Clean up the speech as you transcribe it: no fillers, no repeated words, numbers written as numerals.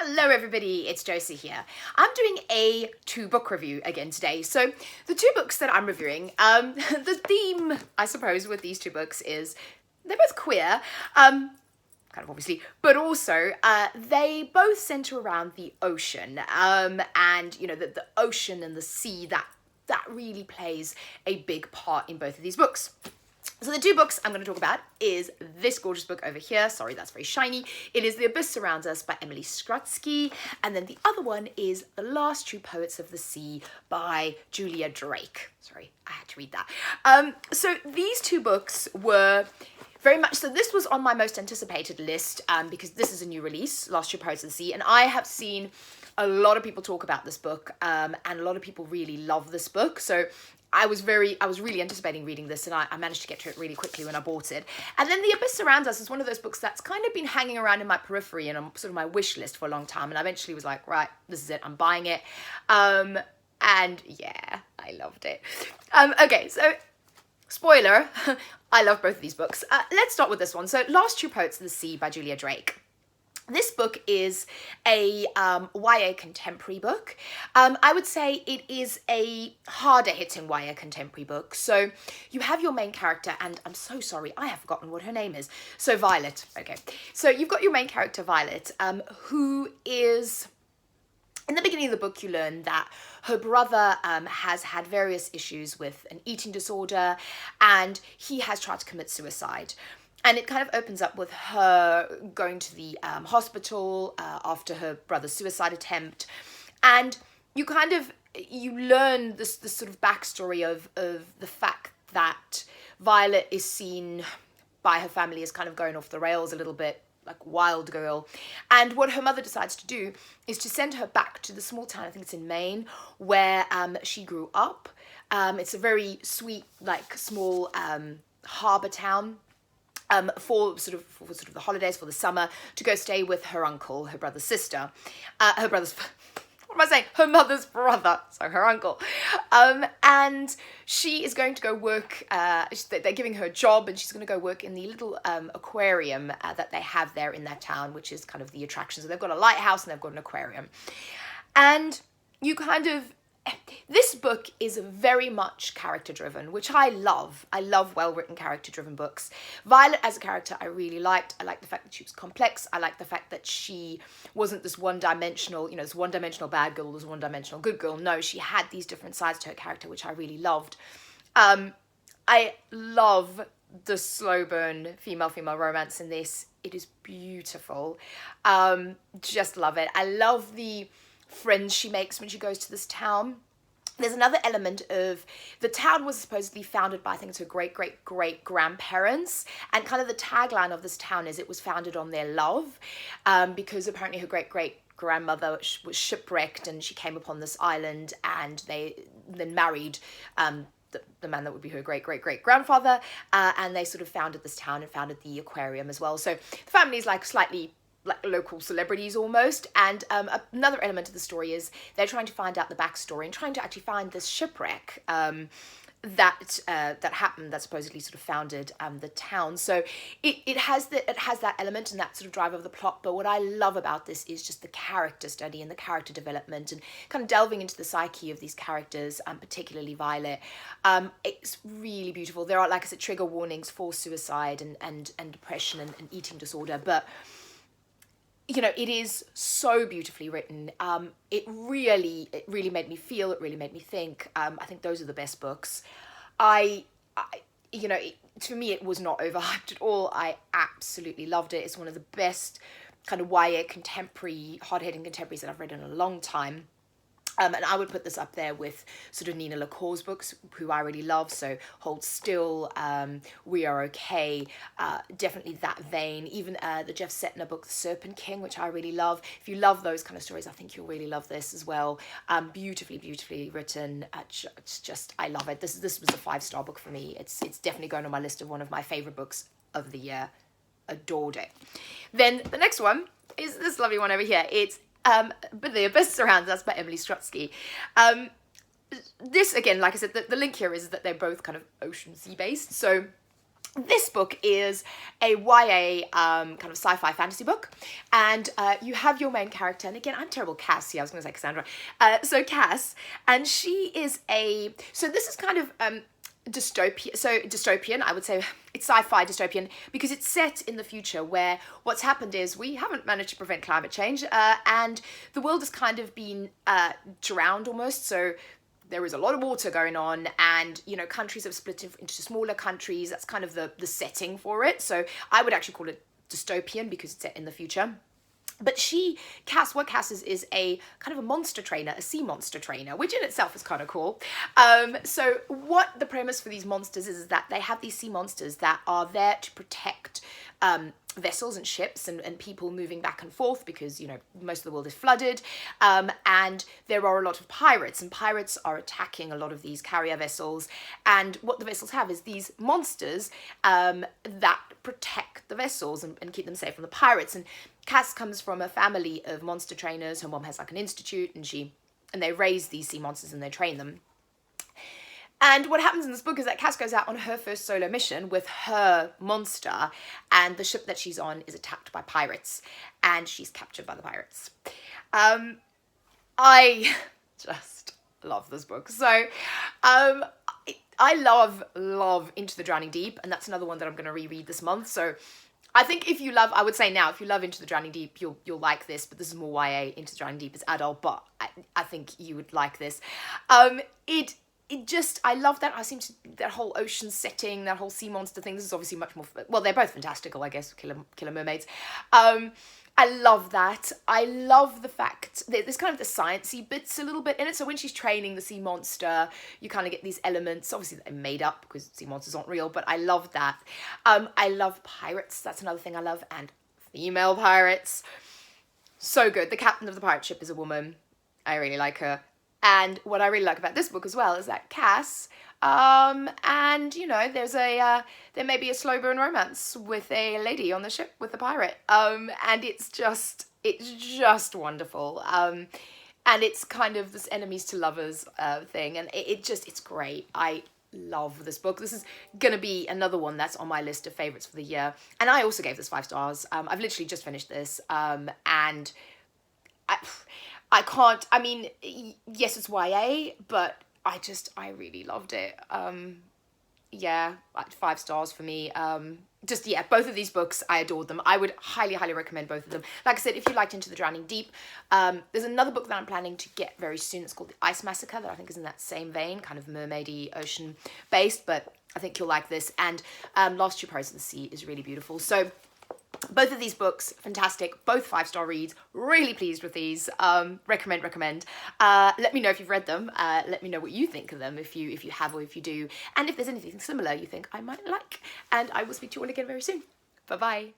Hello everybody, it's Josie here. I'm doing a two-book review again today. So the two books that I'm reviewing, the theme, I suppose, with these two books is they're both queer, kind of obviously, but also they both center around the ocean, and you know the ocean and the sea that really plays a big part in both of these books. So the two books I'm going to talk about is this gorgeous book over here. Sorry, that's very shiny. It is The Abyss Surrounds Us by Emily Strutsky. And then the other one is The Last True Poets of the Sea by Julia Drake. Sorry, I had to read that. So these two books were very much, so this was on my most anticipated list because this is a new release, Last True Poets of the Sea. And I have seen a lot of people talk about this book and a lot of people really love this book. So I was really anticipating reading this, and I managed to get to it really quickly when I bought it. And then The Abyss Surrounds Us is one of those books that's kind of been hanging around in my periphery and on sort of my wish list for a long time. And I eventually was like, right, this is it, I'm buying it. And yeah, I loved it. Okay, so spoiler, I love both of these books. Let's start with this one. So Last True Poets of the Sea by Julia Drake. This book is a YA contemporary book. I would say it is a harder hitting YA contemporary book. So you have your main character, and I'm so sorry, I have forgotten what her name is. So Violet, okay. So you've got your main character, Violet, who is, in the beginning of the book, you learn that her brother has had various issues with an eating disorder, and he has tried to commit suicide. And it kind of opens up with her going to the hospital after her brother's suicide attempt. And you learn this sort of backstory of the fact that Violet is seen by her family as kind of going off the rails a little bit, like wild girl. And what her mother decides to do is to send her back to the small town, I think it's in Maine, where she grew up. It's a very sweet, like small harbour town. For sort of the holidays, for the summer, to go stay with her uncle, her brother's sister, what am I saying? Her mother's brother, so her uncle. And she is going to go work, they're giving her a job, and she's going to go work in the little aquarium that they have there in that town, which is kind of the attraction. So they've got a lighthouse and they've got an aquarium. And this book is very much character-driven, which I love. I love well-written character-driven books. Violet as a character I really liked. I liked the fact that she was complex. I liked the fact that she wasn't this one-dimensional, this one-dimensional bad girl, this one-dimensional good girl. No, she had these different sides to her character, which I really loved. I love the slow burn female-female romance in this. It is beautiful. Just love it. I love the friends she makes when she goes to this town. There's another element of the town was supposedly founded by, I think it's her great-great-great-grandparents, and kind of the tagline of this town is it was founded on their love, because apparently her great-great-grandmother was shipwrecked and she came upon this island, and they then married the man that would be her great-great-great-grandfather, and they sort of founded this town and founded the aquarium as well. So the family is like slightly like local celebrities almost. And another element of the story is they're trying to find out the backstory and trying to actually find this shipwreck that happened, that supposedly sort of founded the town. So it has that element and that sort of drive of the plot. But what I love about this is just the character study and the character development and kind of delving into the psyche of these characters, particularly Violet. It's really beautiful. There are, like I said, trigger warnings for suicide and depression and eating disorder, but it is so beautifully written. It really made me feel, it really made me think. I think those are the best books. To me, it was not overhyped at all. I absolutely loved it. It's one of the best kind of YA contemporary, hard-hitting contemporaries that I've read in a long time. And I would put this up there with sort of Nina LaCour's books, who I really love. So Hold Still, We Are Okay, definitely that vein. Even the Jeff Setner book, The Serpent King, which I really love. If you love those kind of stories, I think you'll really love this as well. Beautifully written. It's just, I love it. This was a 5-star book for me. It's definitely going on my list of one of my favorite books of the year. Adored it. Then the next one is this lovely one over here. It's But The Abyss Surrounds Us by Emily Strutsky. This, again, like I said, the link here is that they're both kind of ocean sea based. So This book is a YA kind of sci-fi fantasy book, and you have your main character, and again, I'm terrible, Cass, yeah, I was going to say Cassandra, so Cass, and she is so this is kind of dystopian, I would say it's sci-fi dystopian, because it's set in the future where what's happened is we haven't managed to prevent climate change, and the world has kind of been drowned almost, so there is a lot of water going on, and countries have split into smaller countries. That's kind of the setting for it. So I would actually call it dystopian because it's set in the future. But Cass is a kind of a monster trainer, a sea monster trainer, which in itself is kind of cool. So what the premise for these monsters is that they have these sea monsters that are there to protect vessels and ships and people moving back and forth because, most of the world is flooded. And there are a lot of pirates, and pirates are attacking a lot of these carrier vessels. And what the vessels have is these monsters that protect the vessels and keep them safe from the pirates. And Cass comes from a family of monster trainers. Her mom has like an institute, and they raise these sea monsters and they train them. And what happens in this book is that Cass goes out on her first solo mission with her monster, and the ship that she's on is attacked by pirates, and she's captured by the pirates. I just love this book. So I love Into the Drowning Deep, and that's another one that I'm going to reread this month. So I think if you love Into the Drowning Deep, you'll like this, but this is more YA. Into the Drowning Deep is adult, but I think you would like this. I love that. That whole ocean setting, that whole sea monster thing. This is obviously much more, well, they're both fantastical, I guess, Killer Mermaids. I love that. I love the fact that there's kind of the sciencey bits a little bit in it. So when she's training the sea monster, you kind of get these elements. Obviously they're made up because sea monsters aren't real, but I love that. I love pirates. That's another thing I love. And female pirates. So good. The captain of the pirate ship is a woman. I really like her. And what I really like about this book as well is that Cass, there may be a slow burn romance with a lady on the ship with a pirate. And it's just wonderful. And it's kind of this enemies to lovers thing. And it's great. I love this book. This is going to be another one that's on my list of favorites for the year. And I also gave this 5 stars. I've literally just finished this. And yes, it's YA, but I really loved it. Yeah, 5 stars for me. Both of these books, I adored them. I would highly, highly recommend both of them. Like I said, if you liked Into the Drowning Deep, there's another book that I'm planning to get very soon. It's called The Ice Massacre, that I think is in that same vein, kind of mermaidy, ocean-based, but I think you'll like this. And Last Two Pirates of the Sea is really beautiful. So both of these books, fantastic, both 5-star reads, really pleased with these, recommend. Let me know if you've read them, let me know what you think of them, if you have or if you do, and if there's anything similar you think I might like, and I will speak to you all again very soon. Bye-bye.